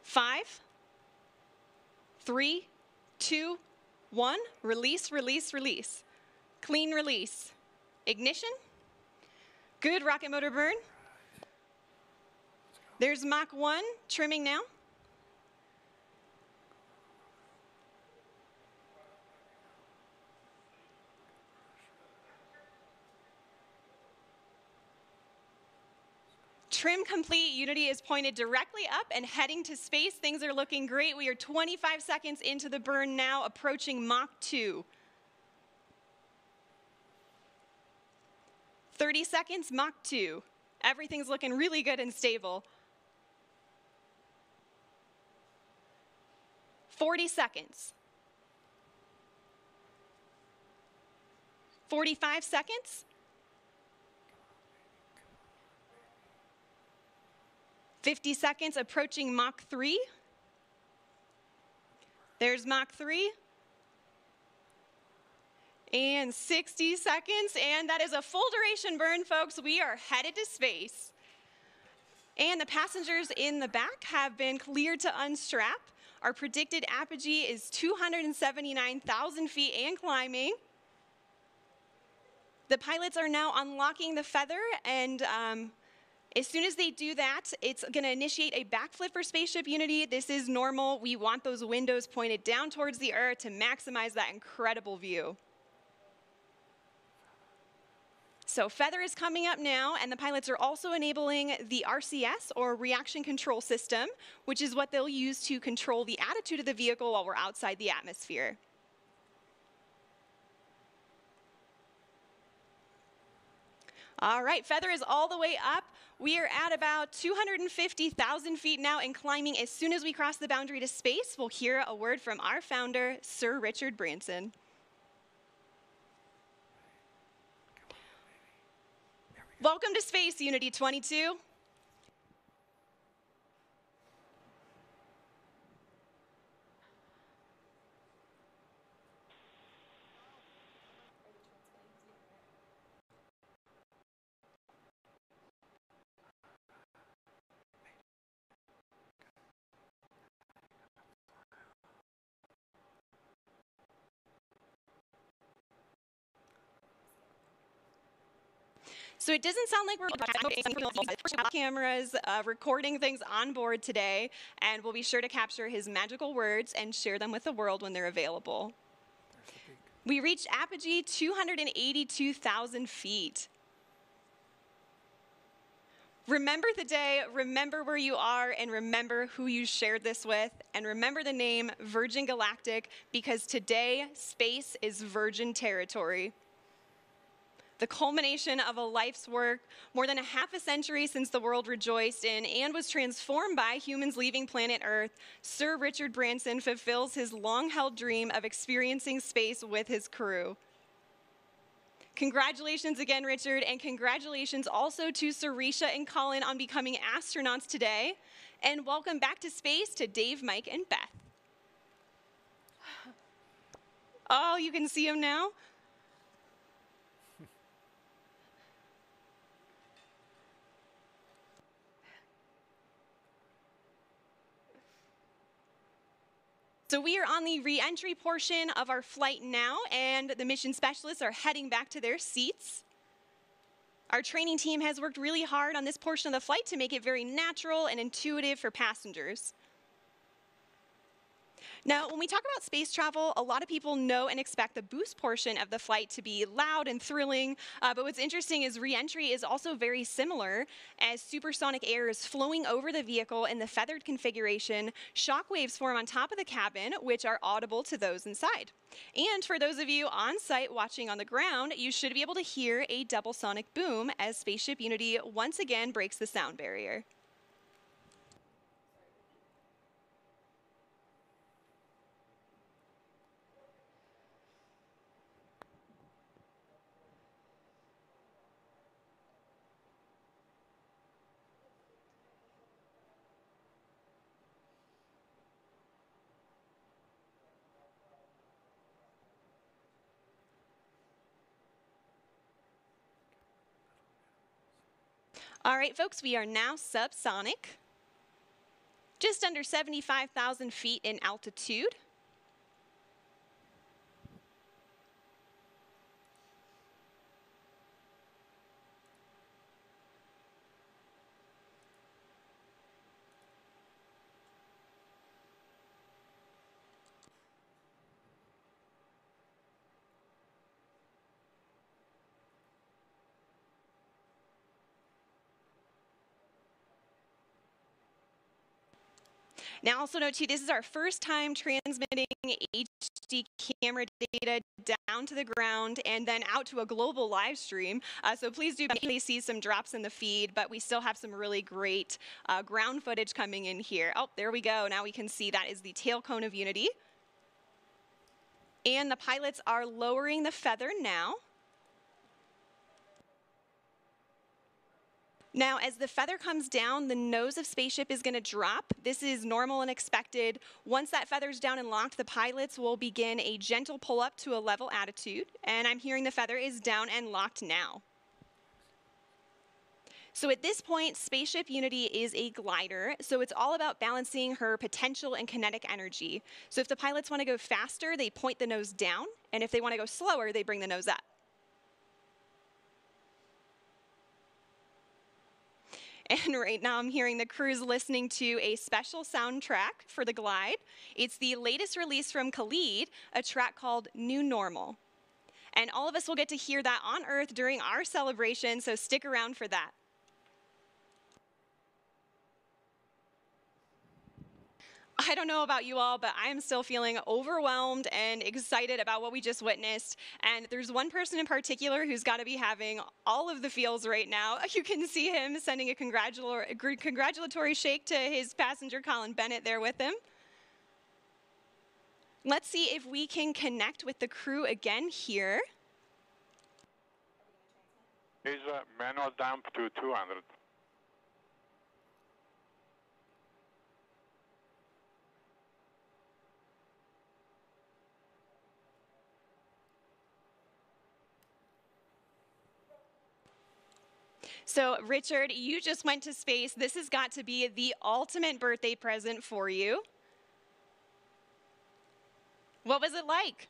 5, 3, 2, 1. Release, release, release. Clean release. Ignition. Good rocket motor burn. There's Mach 1 trimming now. Trim complete. Unity is pointed directly up and heading to space. Things are looking great. We are 25 seconds into the burn now, approaching Mach 2. 30 seconds, Mach 2. Everything's looking really good and stable. 40 seconds. 45 seconds. 50 seconds, approaching Mach 3. There's Mach 3. And 60 seconds, and that is a full duration burn, folks. We are headed to space. And the passengers in the back have been cleared to unstrap. Our predicted apogee is 279,000 feet and climbing. The pilots are now unlocking the feather, and as soon as they do that, it's going to initiate a backflip for Spaceship Unity. This is normal. We want those windows pointed down towards the Earth to maximize that incredible view. So feather is coming up now, and the pilots are also enabling the RCS, or reaction control system, which is what they'll use to control the attitude of the vehicle while we're outside the atmosphere. All right, feather is all the way up. We are at about 250,000 feet now and climbing. As soon as we cross the boundary to space, we'll hear a word from our founder, Sir Richard Branson. Welcome to Space Unity 22. So it doesn't sound like we're cameras recording things on board today, and we'll be sure to capture his magical words and share them with the world when they're available. We reached apogee 282,000 feet. Remember the day, remember where you are, and remember who you shared this with, and remember the name VirginGalactic, because today, space is virgin territory. The culmination of a life's work, more than a half a century since the world rejoiced in and was transformed by humans leaving planet Earth, Sir Richard Branson fulfills his long-held dream of experiencing space with his crew. Congratulations again, Richard, and congratulations also to Sirisha and Colin on becoming astronauts today. And welcome back to space to Dave, Mike, and Beth. Oh, you can see them now? So we are on the re-entry portion of our flight now, and the mission specialists are heading back to their seats. Our training team has worked really hard on this portion of the flight to make it very natural and intuitive for passengers. Now, when we talk about space travel, a lot of people know and expect the boost portion of the flight to be loud and thrilling, but what's interesting is re-entry is also very similar, as supersonic air is flowing over the vehicle in the feathered configuration. Shock waves form on top of the cabin, which are audible to those inside. And for those of you on site watching on the ground, you should be able to hear a double sonic boom as Spaceship Unity once again breaks the sound barrier. All right, folks, we are now subsonic. just under 75,000 feet in altitude. Now also note too, this is our first time transmitting HD camera data down to the ground and then out to a global live stream. So please do see some drops in the feed, but we still have some really great ground footage coming in here. Oh, there we go. Now we can see that is the tail cone of Unity. And the pilots are lowering the feather now. Now, as the feather comes down, the nose of spaceship is going to drop. This is normal and expected. Once that feather's down and locked, the pilots will begin a gentle pull up to a level attitude. And I'm hearing the feather is down and locked now. So at this point, Spaceship Unity is a glider, so it's all about balancing her potential and kinetic energy. So if the pilots want to go faster, they point the nose down, and if they want to go slower, they bring the nose up. And right now I'm hearing the crew's listening to a special soundtrack for the glide. It's the latest release from Khalid, a track called New Normal. And all of us will get to hear that on Earth during our celebration, so stick around for that. I don't know about you all, but I am still feeling overwhelmed and excited about what we just witnessed. And there's one person in particular who's got to be having all of the feels right now. You can see him sending a congratulatory shake to his passenger, Colin Bennet, there with him. Let's see if we can connect with the crew again here. Is manual dump to 200. So, Richard, you just went to space. This has got to be the ultimate birthday present for you. What was it like?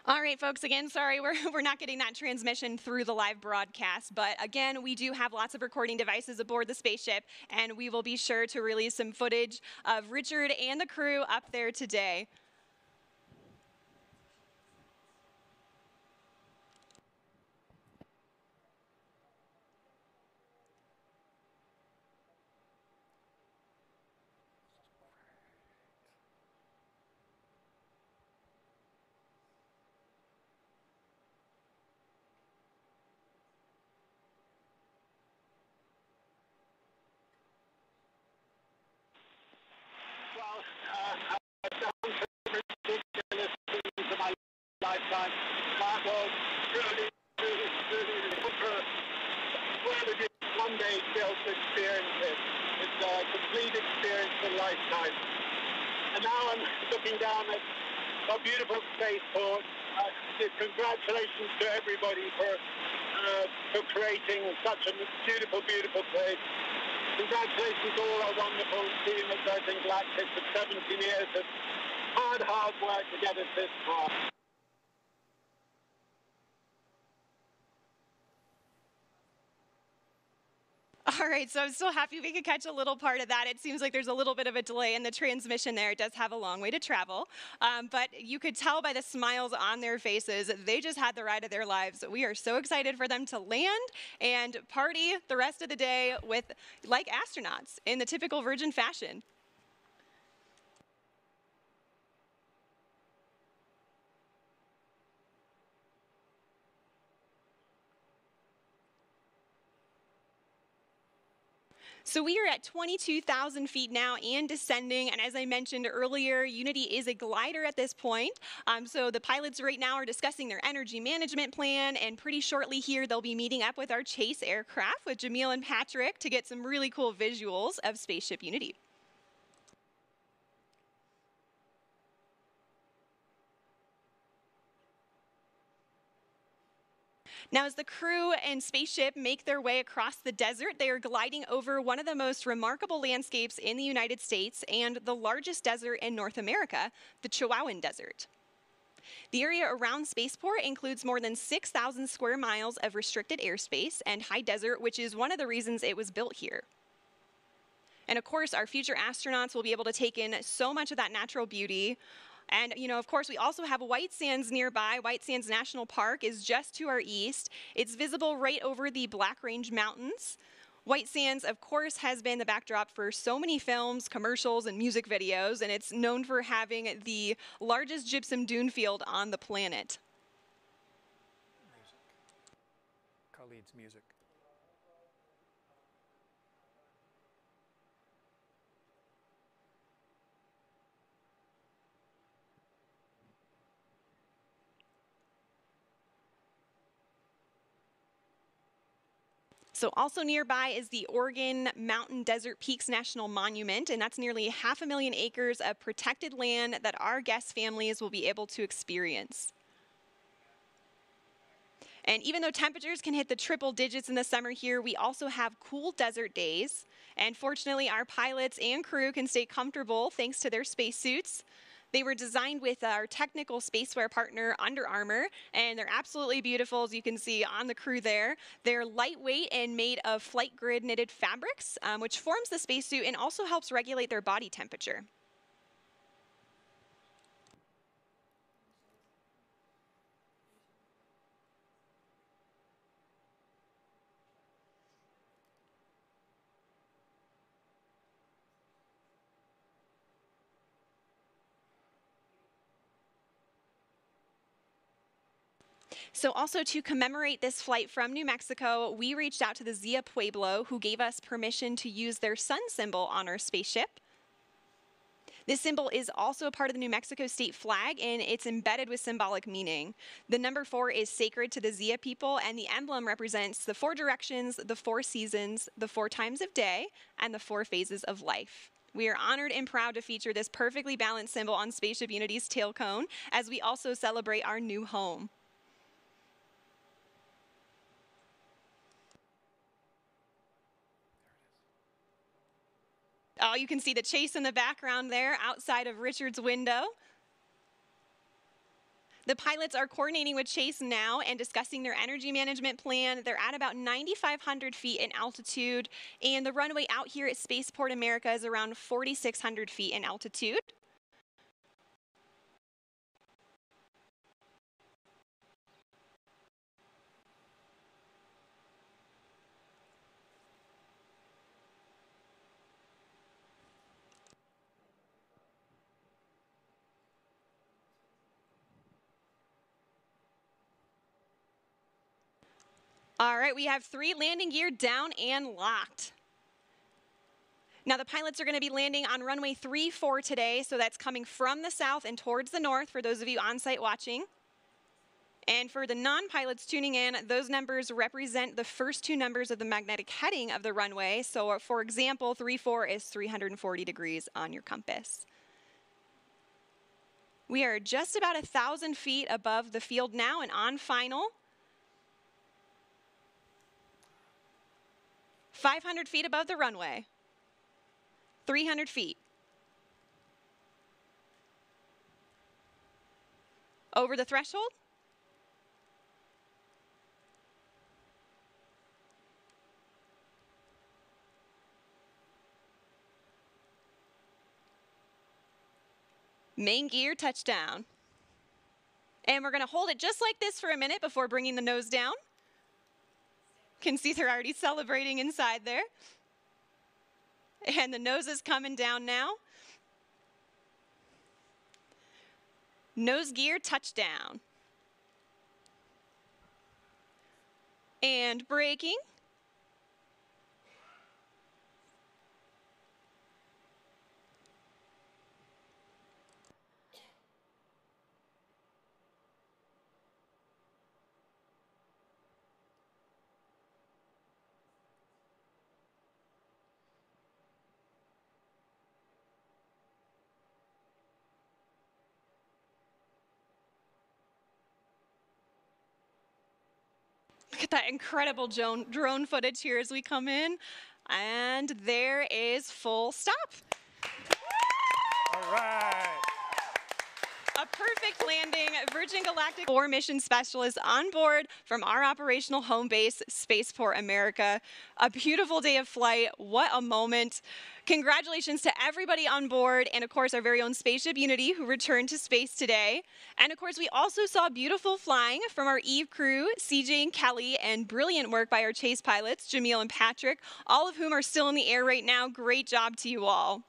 All right, folks, again, sorry, we're not getting that transmission through the live broadcast, but again, we do have lots of recording devices aboard the spaceship, and we will be sure to release some footage of Richard and the crew up there today. Lifetime. That was really one day still to experience it. It's a complete experience of a lifetime. And now I'm looking down at a beautiful spaceport. Congratulations to everybody for creating such a beautiful, beautiful place. Congratulations to all our wonderful team at VirginGalactic for 17 years of hard work to get us this far. All right, so I'm still happy we could catch a little part of that. It seems like there's a little bit of a delay in the transmission there. It does have a long way to travel, but you could tell by the smiles on their faces, they just had the ride of their lives. We are so excited for them to land and party the rest of the day with, like astronauts, in the typical Virgin fashion. So we are at 22,000 feet now and descending. And as I mentioned earlier, Unity is a glider at this point. So the pilots right now are discussing their energy management plan. And pretty shortly here, they'll be meeting up with our chase aircraft with Jamil and Patrick to get some really cool visuals of Spaceship Unity. Now, as the crew and spaceship make their way across the desert, they are gliding over one of the most remarkable landscapes in the United States and the largest desert in North America, the Chihuahuan Desert. The area around Spaceport includes more than 6,000 square miles of restricted airspace and high desert, which is one of the reasons it was built here. And of course, our future astronauts will be able to take in so much of that natural beauty. And, of course, we also have White Sands nearby. White Sands National Park is just to our east. It's visible right over the Black Range Mountains. White Sands, of course, has been the backdrop for so many films, commercials, and music videos, and it's known for having the largest gypsum dune field on the planet. Khalid's music. So also nearby is the Oregon Mountain Desert Peaks National Monument, and that's nearly 500,000 acres of protected land that our guest families will be able to experience. And even though temperatures can hit the triple digits in the summer here, we also have cool desert days. And fortunately, our pilots and crew can stay comfortable thanks to their spacesuits. They were designed with our technical spaceware partner, Under Armour, and they're absolutely beautiful, as you can see on the crew there. They're lightweight and made of flight grid knitted fabrics, which forms the spacesuit and also helps regulate their body temperature. So also to commemorate this flight from New Mexico, we reached out to the Zia Pueblo, who gave us permission to use their sun symbol on our spaceship. This symbol is also a part of the New Mexico state flag, and it's embedded with symbolic meaning. The number 4 is sacred to the Zia people, and the emblem represents the 4 directions, the 4 seasons, the 4 times of day, and the 4 phases of life. We are honored and proud to feature this perfectly balanced symbol on Spaceship Unity's tail cone, as we also celebrate our new home. Oh, you can see the chase in the background there outside of Richard's window. The pilots are coordinating with Chase now and discussing their energy management plan. They're at about 9,500 feet in altitude, and the runway out here at Spaceport America is around 4,600 feet in altitude. All right, we have 3 landing gear down and locked. Now the pilots are going to be landing on runway 34 today, so that's coming from the south and towards the north for those of you on site watching. And for the non-pilots tuning in, those numbers represent the first 2 numbers of the magnetic heading of the runway. So for example, 34 is 340 degrees on your compass. We are just about 1,000 feet above the field now and on final. 500 feet above the runway. 300 feet. Over the threshold. Main gear touchdown. And we're going to hold it just like this for a minute before bringing the nose down. Can see they're already celebrating inside there. And the nose is coming down now. Nose gear touchdown. And braking. that incredible drone footage here as we come in. And there is full stop. All right. A perfect landing. VirginGalactic 4 mission specialists on board from our operational home base, Spaceport America. A beautiful day of flight. What a moment. Congratulations to everybody on board, and of course our very own Spaceship Unity, who returned to space today. And of course we also saw beautiful flying from our Eve crew, CJ and Kelly, and brilliant work by our chase pilots, Jamil and Patrick, all of whom are still in the air right now. Great job to you all.